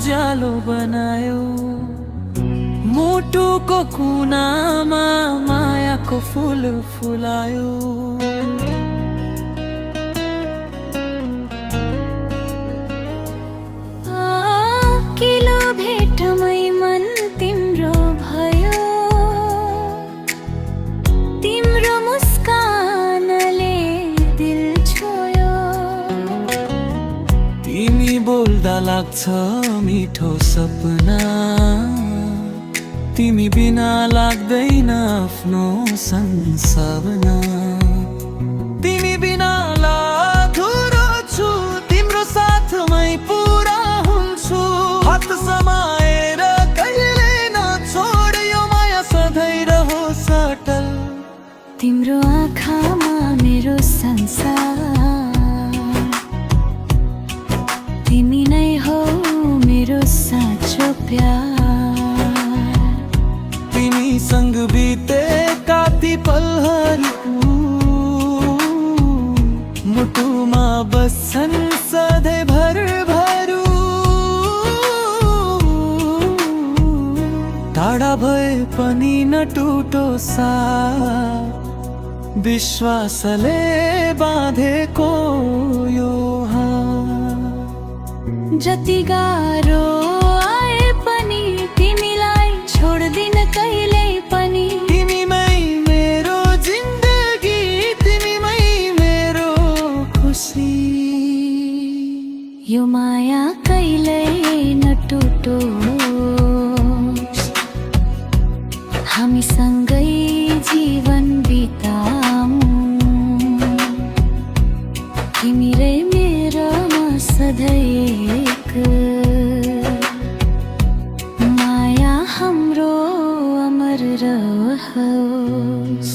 उज्यालो बनायो। मुटुको कुनामा मायाको फूल फुलायो। किलो भेटमै मन तिम्रो भयो। तिम्रो मुस्कानले दिल छोयो। तिमी बोल्दा लाग्छ मिठो सपना। तिमी बिना लाग्दैन आफ्नो संसारना। तिमी बिना अधुरो छु, तिम्रो साथमै पुरा हुन्छु। हात समाएर कहिले नछोड, यो माया सधैँ रहोस् अटल। तिम्रो आँखामा मेरो संसार, तिमी नै हो मेरो साँचो प्यार। तिमीसँग बितेका ती पलहरू मुटुमा बस्छन् सधैँ भरभरू। टाढा भए पनि न टुटोस् साथ, विश्वासले बाँधेको यो हात। जति गाह्रो आए पनि तिमीलाई छोड्दिन कहिल्यै पनि। तिमीमै मेरो जिन्दगी, तिमीमै मेरो खुसी। यो माया कहिल्यै नटुटोस्, हामीसँगै जीवन बिताऊँ। तिमी रे मेरोमा सधैँ एक, माया हाम्रो अमर रहोस्।